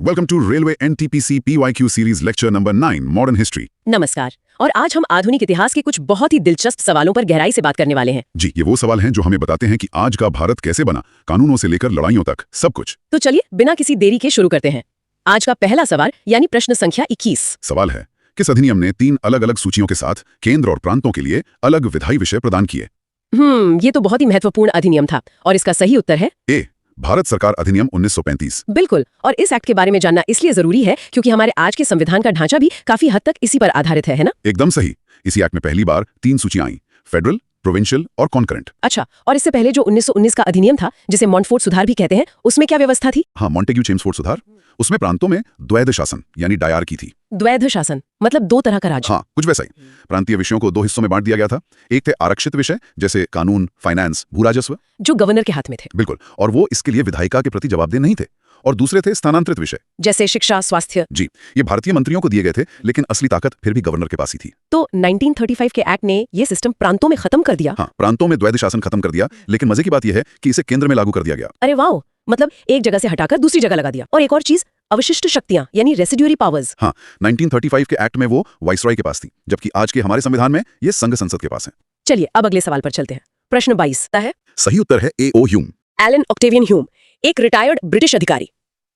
Welcome to Railway NTPC PYQ Series Lecture number 9 Modern History। नमस्कार। और आज हम आधुनिक इतिहास के कुछ बहुत ही दिलचस्प सवालों पर गहराई से बात करने वाले हैं। जी, ये वो सवाल हैं जो हमें बताते हैं कि आज का भारत कैसे बना, कानूनों से लेकर लड़ाइयों तक, सब कुछ। तो चलिए बिना किसी देरी के शुरू करते हैं। आज का पहला सवाल यानी प्रश्न संख्या 21 सवाल है, किस अधिनियम ने 3 अलग-अलग सूचियों के साथ केंद्र और प्रांतों के लिए अलग विधायी विषय प्रदान किए? ये तो बहुत ही महत्वपूर्ण अधिनियम था और इसका सही उत्तर है ए, भारत सरकार अधिनियम 1935। बिल्कुल। और इस एक्ट के बारे में जानना इसलिए जरूरी है क्योंकि हमारे आज के संविधान का ढांचा भी काफी हद तक इसी पर आधारित है ना? एकदम सही। इसी एक्ट में पहली बार 3 सूचियां आई, फेडरल, प्रोविंशियल और कॉन्करेंट। अच्छा, और इससे पहले जो 1919 का अधिनियम था जिसे मॉन्टफोर्ट सुधार भी कहते हैं, उसमें क्या व्यवस्था थी? हाँ, मॉन्टेग्यू चेम्सफोर्ड सुधार। उसमें प्रांतों में द्वैध शासन यानी डायरकी थी। द्वैध शासन मतलब 2 तरह का राज। हाँ, कुछ वैसा ही। प्रांतीय विषयों को 2 हिस्सों में बांट दिया गया था। एक थे आरक्षित विषय जैसे कानून, फाइनेंस, भू राजस्व, जो गवर्नर के हाथ में थे। बिल्कुल, और वो इसके लिए विधायिका के प्रति जवाबदेह नहीं थे। और दूसरे थे स्थानांतरित विषय जैसे शिक्षा, स्वास्थ्य। जी, ये भारतीय मंत्रियों को दिए गए थे, लेकिन असली ताकत फिर भी गवर्नर के पास ही थी। तो 1935 के एक्ट ने ये सिस्टम प्रांतों में खत्म कर दिया। हाँ, प्रांतों में द्वैध शासन खत्म कर दिया, लेकिन मजे की बात यह है कि इसे केंद्र में लागू कर दिया गया। अरे वाह, मतलब एक जगह से हटाकर दूसरी जगह लगा दिया। और एक और चीज, अवशिष्ट शक्तियां यानी रेसिड्यूरी पावर्स। हाँ, 1935 के एक्ट में वो वाइसरॉय के पास थी, जबकि आज के हमारे संविधान में ये संघ संसद के पास है। चलिए अब अगले सवाल पर चलते हैं। प्रश्न 22 है। सही उत्तर है A, O Hume. Allan Octavian Hume एक रिटायर्ड ब्रिटिश अधिकारी।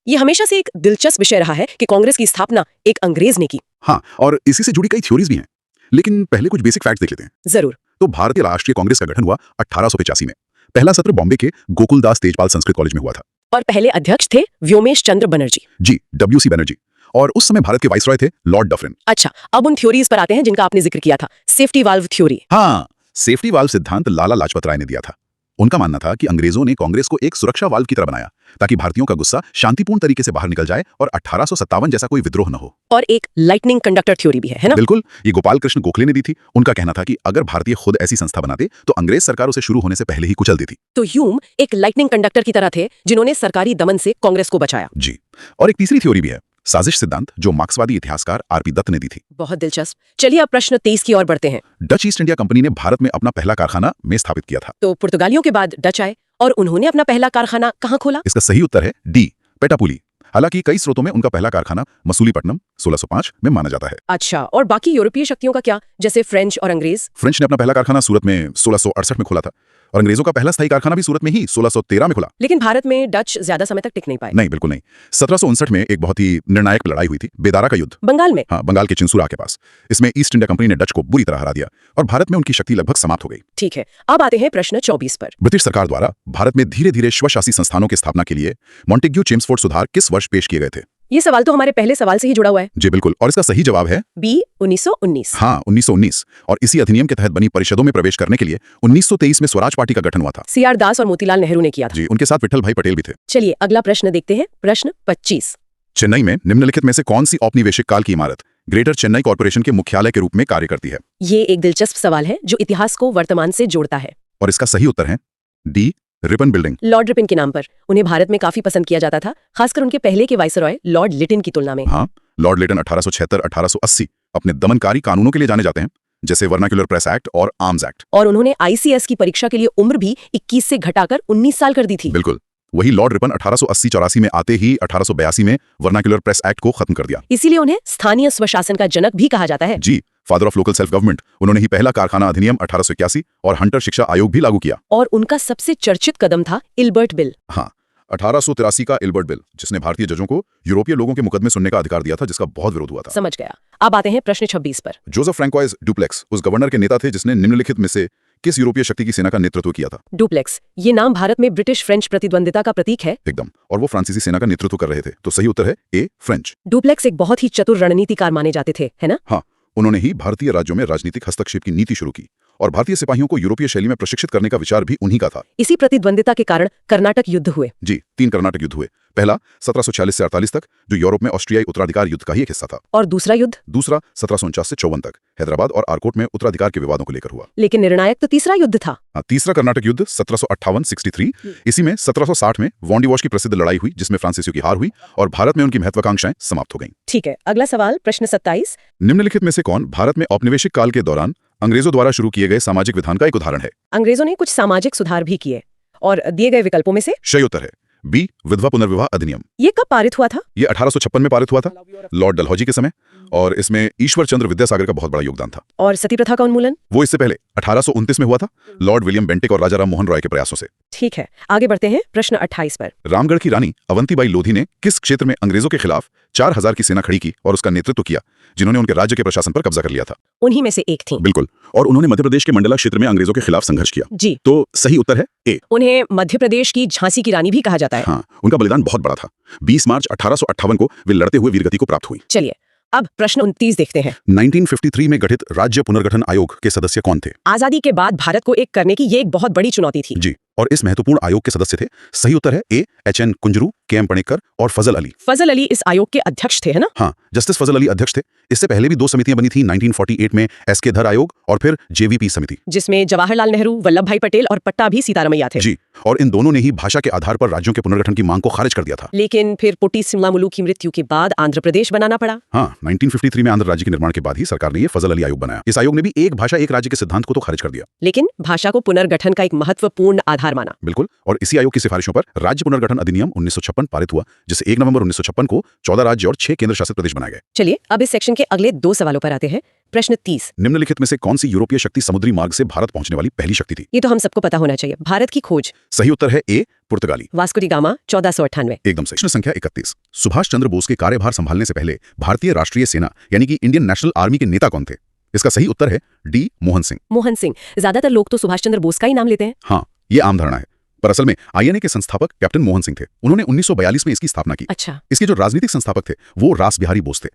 ये हमेशा से एक दिलचस्प विषय रहा है कि कांग्रेस की स्थापना एक अंग्रेज ने की। हाँ, और इसी से जुड़ी कई थ्योरीज भी हैं, लेकिन पहले कुछ बेसिक फैक्ट्स देख लेते हैं। जरूर। तो भारतीय राष्ट्रीय कांग्रेस का गठन हुआ 1885 में। पहला सत्र बॉम्बे के गोकुलदास तेजपाल संस्कृत कॉलेज में हुआ था। और पहले अध्यक्ष थे व्योमेश चंद्र बनर्जी। जी, WC बनर्जी। और उस समय भारत के वाइसरॉय थे लॉर्ड डफरिन। अच्छा, अब उन थ्योरीज पर आते हैं जिनका आपने जिक्र किया था। Safety valve theory. हाँ, सेफ्टी वाल्व सिद्धांत लाला लाजपत राय ने दिया था। उनका मानना था कि अंग्रेजों ने कांग्रेस को एक सुरक्षा वाल्व की तरह बनाया ताकि भारतीयों का गुस्सा शांतिपूर्ण तरीके से बाहर निकल जाए और 1857 जैसा कोई विद्रोह न हो। और एक लाइटनिंग कंडक्टर थ्योरी भी है ना? बिल्कुल, ये गोपाल कृष्ण गोखले ने दी थी। उनका कहना था कि अगर भारतीय खुद ऐसी संस्था बनाते तो अंग्रेज सरकार उसे शुरू होने से पहले ही कुचल देती। तो ह्यूम एक लाइटनिंग कंडक्टर की तरह थे जिन्होंने सरकारी दमन से कांग्रेस को बचाया। जी, और एक तीसरी थ्योरी भी है, साजिश सिद्धांत, जो मार्क्सवादी इतिहासकार RP दत्त ने दी थी। बहुत दिलचस्प। चलिए अब प्रश्न 23 की ओर बढ़ते हैं। डच ईस्ट इंडिया कंपनी ने भारत में अपना पहला कारखाना में स्थापित किया था। तो पुर्तगालियों के बाद डच आए और उन्होंने अपना पहला कारखाना कहाँ खोला? इसका सही उत्तर है डी, पेटापुली। हालांकि कई स्रोतों में उनका पहला कारखाना मसूलीपट्टनम 1605 में माना जाता है। अच्छा, और बाकी यूरोपीय शक्तियों का क्या, जैसे फ्रेंच और अंग्रेज? फ्रेंच ने अपना पहला कारखाना सूरत में 1668 में खोला था, और अंग्रेजों का पहला स्थायी कारखाना भी सूरत में ही 1613 में खुला। लेकिन भारत में डच ज्यादा समय तक टिक नहीं पाए। नहीं, बिल्कुल नहीं। 1759 में एक बहुत ही निर्णायक लड़ाई हुई थी, बेदारा का युद्ध। बंगाल में? हाँ, बंगाल के चिंसुरा के पास। इसमें ईस्ट इंडिया कंपनी ने डच को बुरी तरह हरा दिया और भारत में उनकी शक्ति लगभग समाप्त हो गई। ठीक है, अब आते हैं प्रश्न 24 पर। ब्रिटिश सरकार द्वारा भारत में धीरे धीरे स्वशासी संस्थानों की स्थापना के लिए मॉन्टेग्यू चेम्सफोर्ड सुधार किस वर्ष पेश किए गए थे? ये सवाल तो हमारे पहले सवाल से ही जुड़ा हुआ है। जी बिल्कुल, और इसका सही जवाब है बी, 1919। हाँ, 1919। और इसी अधिनियम के तहत बनी परिषदों में प्रवेश करने के लिए 1923 में स्वराज पार्टी का गठन हुआ था। CR दास और मोतीलाल नेहरू ने किया था। जी, उनके साथ विठल भाई पटेल भी थे। चलिए अगला प्रश्न देखते हैं। प्रश्न 25। चेन्नई में निम्नलिखित में से कौन सी औपनिवेशिक काल की इमारत ग्रेटर चेन्नई कॉर्पोरेशन के मुख्यालय के रूप में कार्य करती है? ये एक दिलचस्प सवाल है जो इतिहास को वर्तमान से जोड़ता है। और इसका सही उत्तर है D, Ripon building. Lord Ripon के नाम पर उन्हें भारत में काफी पसंद किया जाता था, खासकर उनके पहले के वाइसरॉय लॉर्ड लिटन की तुलना में। हाँ, लॉर्ड लिटन 1876-1880 अपने दमनकारी कानूनों के लिए जाने जाते हैं, जैसे वर्नाक्युलर प्रेस एक्ट और आर्म्स एक्ट। और उन्होंने ICS की परीक्षा के लिए उम्र भी 21 से घटाकर 19 साल कर दी थी। बिल्कुल, वही लॉर्ड रिपन 1880-84 में आते ही 1882 में वर्नाक्युलर प्रेस एक्ट को खत्म कर दिया। इसीलिए उन्हें स्थानीय स्वशासन का जनक भी कहा जाता है। जी, father of local self government. उन्होंने ही पहला कारखाना अधिनियम 1881 और हंटर शिक्षा आयोग भी लागू किया। और उनका सबसे चर्चित कदम था इल्बर्ट बिल। हाँ, 1883 का इल्बर्ट बिल, जिसने भारतीय जजों को यूरोपीय लोगों के मुकदमे सुनने का अधिकार दिया था, जिसका बहुत विरोध हुआ था। समझ गया। अब आते हैं प्रश्न 26 पर। जोसेफ फ्रैंकोइस डुप्लेक्स उस गवर्नर के नेता थे जिसने निम्नलिखित में से किस यूरोपीय शक्ति की सेना का नेतृत्व किया था? डुप्लेक्स, ये नाम भारत में ब्रिटिश फ्रेंच प्रतिद्वंदिता का प्रतीक है। एकदम, और वो फ्रांसीसी सेना का नेतृत्व कर रहे थे। तो सही उत्तर है ए, फ्रेंच। डुप्लेक्स एक बहुत ही चतुर रणनीतिकार माने जाते थे, है ना? हाँ, उन्होंने ही भारतीय राज्यों में राजनीतिक हस्तक्षेप की नीति शुरू की और भारतीय सिपाहियों को यूरोपीय शैली में प्रशिक्षित करने का विचार भी उन्हीं का था। इसी प्रतिद्वंदिता के कारण कर्नाटक युद्ध हुए। जी, 3 कर्नाटक युद्ध हुए। पहला 1746 से 48 तक, जो यूरोप में ऑस्ट्रियाई उत्तराधिकार युद्ध का ही एक हिस्सा था। और दूसरा युद्ध? दूसरा 1749 से 54 तक, हैदराबाद और आरकोट में उत्तराधिकार के विवादों को लेकर हुआ। लेकिन निर्णायक तो तीसरा युद्ध था। हाँ, तीसरा कर्नाटक युद्ध 1758-63। इसी में 1760 में वॉन्डिवॉश की प्रसिद्ध लड़ाई हुई, जिसमें फ्रांसीसियों की हार हुई और भारत में उनकी महत्वाकांक्षाएं समाप्त हो गईं। ठीक है, अगला सवाल प्रश्न 27। निम्नलिखित में से कौन भारत में औपनिवेशिक काल के दौरान अंग्रेजों द्वारा शुरू किए गए सामाजिक विधान का एक उदाहरण है? अंग्रेजों ने कुछ सामाजिक सुधार भी किए और दिए गए विकल्पों में से सही उत्तर है बी विधवा पुनर्विवाह अधिनियम। ये कब पारित हुआ था? ये 1856 में पारित हुआ था, लॉर्ड डलहौजी के समय, और इसमें ईश्वर चंद्र विद्यासागर का बहुत बड़ा योगदान था। और सती प्रथा का उन्मूलन? वो इससे पहले 1829 में हुआ था, लॉर्ड विलियम बेंटिक और राजा राम मोहन रॉय के प्रयासों से। ठीक है, आगे बढ़ते हैं प्रश्न 28 पर। रामगढ़ की रानी अवंतीबाई लोधी ने किस क्षेत्र में अंग्रेजों के खिलाफ 4000 की सेना खड़ी की और उसका नेतृत्व किया, जिन्होंने उनके राज्य के प्रशासन पर कब्जा कर लिया था? उन्हीं में से एक थी। बिल्कुल, और उन्होंने मध्य प्रदेश के मंडला क्षेत्र में अंग्रेजों के खिलाफ संघर्ष किया। जी। तो सही उत्तर है ए। उन्हें मध्य प्रदेश की झांसी की रानी भी कहा जाता है। हाँ, उनका बलिदान बहुत बड़ा था। 20 मार्च 1858 को वे लड़ते हुए वीरगति को प्राप्त हुई। चलिए अब प्रश्न 29 देखते हैं। 1953 में गठित राज्य पुनर्गठन आयोग के सदस्य कौन थे? आजादी के बाद भारत को एक करने की ये एक बहुत बड़ी चुनौती थी। जी, और इस महत्वपूर्ण आयोग के सदस्य थे, सही उत्तर है ए, एच.एन. कुंजरू, के.एम. पणेकर और फजल अली। फजल अली इस आयोग के अध्यक्ष थे, है ना? हाँ, जस्टिस फजल अली अध्यक्ष थे। इससे पहले भी 2 समितियां बनी थी, 1948 में एस.के. धर आयोग और फिर जेवीपी समिति, जिसमें जवाहरलाल नेहरू, वल्लभ भाई पटेल और पट्टाभी सीतारमैया थे। जी, और इन दोनों ने ही भाषा के आधार पर राज्यों के पुनर्गठन की मांग को खारिज कर दिया था। लेकिन फिर पुट्टी सिमला मुलू की मृत्यु के बाद आंध्र प्रदेश बनाना पड़ा। हाँ, 1953 में आंध्र राज्य के निर्माण के बाद ही सरकार ने ये फजल अली आयोग बनाया। इस आयोग ने भी एक भाषा एक राज्य के सिद्धांत को तो खारिज कर दिया, लेकिन भाषा को पुनर्गठन का एक महत्वपूर्ण आधार माना। बिल्कुल, और इसी आयोग की सिफारिशों पर राज्य पुनर्गठन अधिनियम 1956 पारित हुआ, जिसे 1 नवंबर 1956 को 14 राज्य और 6 केंद्र शासित प्रदेश बनाए गए। चलिए अब इस सेक्शन के अगले 2 सवालों पर आते हैं। प्रश्न 30। निम्नलिखित में से कौन सी यूरोपीय शक्ति समुद्री मार्ग से भारत पहुंचने वाली पहली शक्ति थी? ये तो हम सबको पता होना चाहिए, भारत की खोज। सही उत्तर है ए, पुर्तगाली। Vasco D gamma 1498। एकदम सही। प्रश्न संख्या 31। सुभाष चंद्र बोस के कार्यभार संभालने से पहले भारतीय राष्ट्रीय सेना यानी कि इंडियन नेशनल आर्मी के नेता कौन थे? इसका सही उत्तर है डी, मोहन सिंह। मोहन सिंह। ज्यादातर लोग तो सुभाष चंद्र बोस का ही नाम लेते हैं। हाँ, ये आम धारणा है, पर असल में आईएनए के संस्थापक कैप्टन मोहन सिंह थे। उन्होंने 1942 में इसकी स्थापना की। अच्छा। इसके जो राजनीतिक संस्थापक थे वो रास बिहारी बोस थे।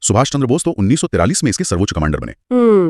सुभाष चंद्र बोस तो 1943 में इसके सर्वोच्च कमांडर बने।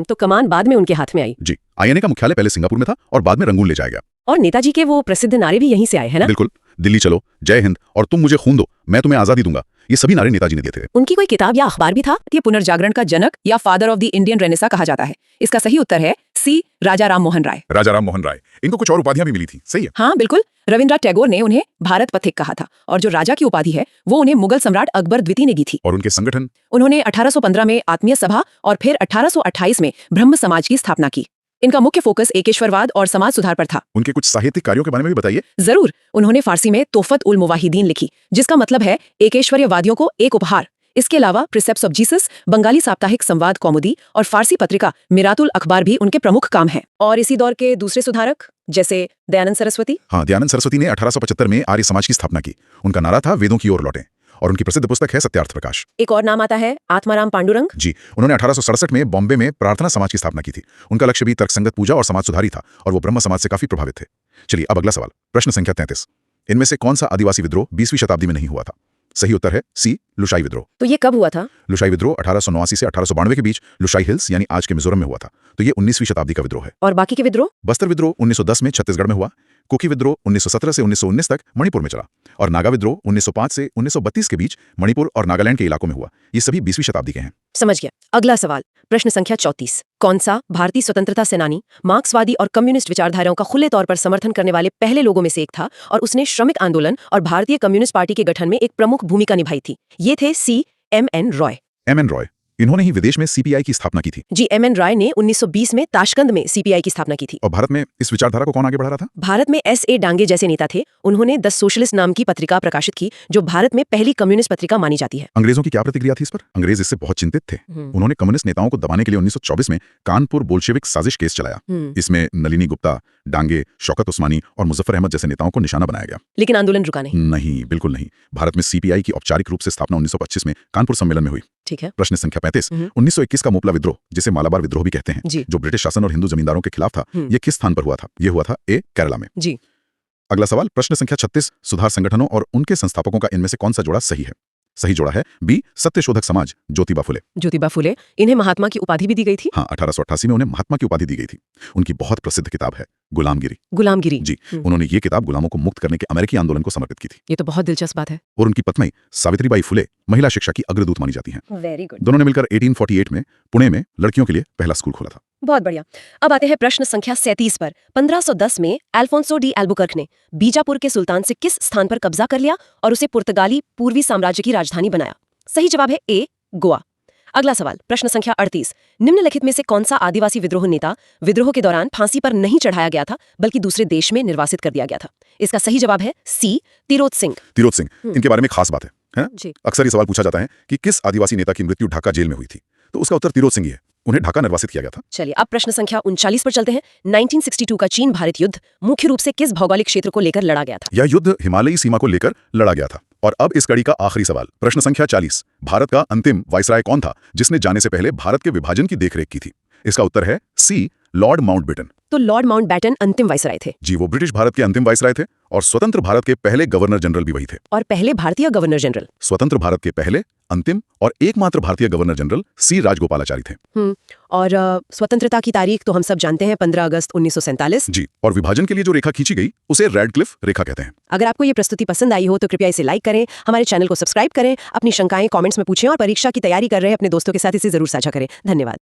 तो कमान बाद में उनके हाथ में आई। जी, आईएनए का मुख्यालय पहले सिंगापुर में था और बाद में रंगून ले जाया गया। और नेताजी के वो प्रसिद्ध नारे भी यहीं से आए, है ना? बिल्कुल, दिल्ली चलो, जय हिंद और तुम मुझे खून दो, मैं तुम्हें आजादी दूंगा, ये सभी नारे नेताजी ने दिए थे। उनकी कोई किताब या अखबार भी था? ये पुनर्जागरण का जनक या father of the Indian Renaissance कहा जाता है। इसका सही उत्तर है सी, राजा राम मोहन राय। राजा राम मोहन राय। इनको कुछ और उपाधियां भी मिली थी, सही है? हाँ बिल्कुल, रविंद्रनाथ टैगोर ने उन्हें भारत पथिक कहा था और जो राजा की उपाधि है वो उन्हें मुगल सम्राट अकबर द्वितीय ने दी थी। और उनके संगठन? उन्होंने 1815 में आत्मीय सभा और फिर 1828 में ब्रह्म समाज की स्थापना की। इनका मुख्य फोकस एकेश्वरवाद और समाज सुधार पर था। उनके कुछ साहित्यिक कार्यों के बारे में भी बताइए। जरूर, उन्होंने फारसी में तोहफत उल मुवाहिदीन लिखी, जिसका मतलब है एकेश्वरवादियों को एक उपहार। इसके अलावा प्रिसेप्ट्स ऑफ जीसस, बंगाली साप्ताहिक संवाद कौमुदी और फारसी पत्रिका मिरातुल अखबार भी उनके प्रमुख काम हैं। और इसी दौर के दूसरे सुधारक जैसे दयानंद सरस्वती। हाँ, दयानंद सरस्वती ने 1875 में आर्य समाज की स्थापना की। उनका नारा था वेदों की ओर लौटें, और उनकी प्रसिद्ध पुस्तक है सत्यार्थ प्रकाश। एक और नाम आता है आत्माराम पांडुरंग। जी, उन्होंने 1867 में बॉम्बे में प्रार्थना समाज की स्थापना की थी। उनका लक्ष्य भी तर्कसंगत पूजा और समाज सुधारी था, और वो ब्रह्म समाज से काफी प्रभावित थे। चलिए अब अगला सवाल, प्रश्न संख्या 33। इनमें से कौन सा आदिवासी विद्रोह 20वीं शताब्दी में नहीं हुआ था? सही उत्तर है सी, लुशाई विद्रोह। तो ये कब हुआ था? लुशाई विद्रोह 1889 से 1892 के बीच लुशाई हिल्स यानी आज के मिजोरम में हुआ था। तो ये 19वीं शताब्दी का विद्रोह है। और बाकी के विद्रोह? बस्तर विद्रोह 1910 में छत्तीसगढ़ में हुआ, कुकी विद्रोह 1917 से 1919 तक मणिपुर में चला, और नागा विद्रोह 1905 से 1932 के बीच मणिपुर और नागालैंड के इलाकों में हुआ। ये सभी 20वीं शताब्दी के हैं। समझ गया। अगला सवाल, प्रश्न संख्या 34। कौन सा भारतीय स्वतंत्रता सेनानी मार्क्सवादी और कम्युनिस्ट विचारधाराओं का खुले तौर पर समर्थन करने वाले पहले लोगों में से एक था, और उसने श्रमिक आंदोलन और भारतीय कम्युनिस्ट पार्टी के गठन में एक प्रमुख भूमिका निभाई थी? ये थे सी, एम.एन. रॉय। एम.एन. रॉय, इन्होंने ही विदेश में सीपीआई की स्थापना की थी। जी, एम.एन. रॉय ने 1920 में ताशकंद में सीपीआई की स्थापना की थी। और भारत में इस विचारधारा को कौन आगे बढ़ा रहा था? भारत में एस.ए. डांगे जैसे नेता थे। उन्होंने द सोशलिस्ट नाम की पत्रिका प्रकाशित की, जो भारत में पहली कम्युनिस्ट पत्रिका मानी जाती है। अंग्रेजों की क्या प्रतिक्रिया थी इस पर? अंग्रेज इससे बहुत चिंतित थे। उन्होंने कम्युनिस्ट नेताओं को दबाने के लिए 1924 में कानपुर बोल्शेविक साजिश केस चलाया। इसमें नलिनी गुप्ता, डांगे, शौकत उस्मानी और मुजफ्फर अहमद जैसे नेताओं को निशाना बनाया गया। लेकिन आंदोलन रुका नहीं। नहीं, बिल्कुल नहीं। भारत में सीपीआई की औपचारिक रूप से स्थापना 1925 में कानपुर सम्मेलन में हुई। ठीक है। प्रश्न संख्या 35। 1921 का मोपला विद्रोह, जिसे मालाबार विद्रोह भी कहते हैं, जी। जो ब्रिटिश शासन और हिंदू जमींदारों के खिलाफ था, ये किस स्थान पर हुआ था? ये हुआ था ए, केरला में। जी। अगला सवाल, प्रश्न संख्या 36। सुधार संगठनों और उनके संस्थापकों का इनमें से कौन सा जोड़ा सही है? सही जोड़ा है बी, सत्यशोधक समाज, ज्योतिबा फुले। ज्योतिबा फुले, इन्हें महात्मा की उपाधि भी दी गई थी। हाँ, 1888 में उन्हें महात्मा की उपाधि दी गई थी। उनकी बहुत प्रसिद्ध किताब है गुलामगिरी। गुलामगिरी। जी, उन्होंने ये किताब गुलामों को मुक्त करने के अमेरिकी आंदोलन को समर्पित की थी। ये तो बहुत दिलचस्प बात है। और उनकी पत्नी सावित्रीबाई फुले महिला शिक्षा की अग्रदूत मानी जाती हैं। Very good. दोनों ने मिलकर 1848 में पुणे में लड़कियों के लिए पहला स्कूल खोला था। बहुत बढ़िया। अब आते हैं प्रश्न संख्या 37 पर। 1510 में अल्फोंसो डी एल्बुकर्क ने बीजापुर के सुल्तान से किस स्थान पर कब्जा कर लिया और उसे पुर्तगाली पूर्वी साम्राज्य की राजधानी बनाया? सही जवाब है ए, गोवा। अगला सवाल प्रश्न संख्या 38। निम्नलिखित में से कौन सा आदिवासी विद्रोह नेता विद्रोह के दौरान फांसी पर नहीं चढ़ाया गया था बल्कि दूसरे देश में निर्वासित कर दिया गया था? इसका सही जवाब है सी, तिरोत सिंह। तिरोत सिंह, इनके बारे में खास बात है ना? जी। अक्सर ये सवाल पूछा जाता है कि किस आदिवासी नेता की मृत्यु ढाका जेल में हुई थी, तो उसका उत्तर तिरोत सिंह ही है। उन्हें ढाका निर्वासित किया गया था। चलिए अब प्रश्न संख्या 39 पर चलते हैं। 1962 का चीन भारत युद्ध मुख्य रूप से किस भौगोलिक क्षेत्र को लेकर लड़ा गया था? यह युद्ध हिमालयी सीमा को लेकर लड़ा गया था। और अब इस कड़ी का आखिरी सवाल, प्रश्न संख्या 40। भारत का अंतिम वायसराय कौन था जिसने जाने से पहले भारत के विभाजन की देखरेख की थी? इसका उत्तर है सी, लॉर्ड माउंटबेटन। तो लॉर्ड माउंटबेटन अंतिम वायसराय थे। जी, वो ब्रिटिश भारत के अंतिम वायसराय थे और स्वतंत्र भारत के पहले गवर्नर जनरल भी वही थे। और पहले भारतीय गवर्नर जनरल। स्वतंत्र भारत के पहले, अंतिम और एकमात्र भारतीय गवर्नर जनरल सी राजगोपालाचारी थे। और स्वतंत्रता की तारीख तो हम सब जानते हैं, 15 अगस्त 1947। जी, और विभाजन के लिए जो रेखा खींची गई उसे रेडक्लिफ रेखा कहते हैं। अगर आपको ये प्रस्तुति पसंद आई हो तो कृपया इसे लाइक करें, हमारे चैनल को सब्सक्राइब करें, अपनी शंकाएं कमेंट्स में पूछें और परीक्षा की तैयारी कर रहे अपने दोस्तों के साथ इसे जरूर साझा करें। धन्यवाद।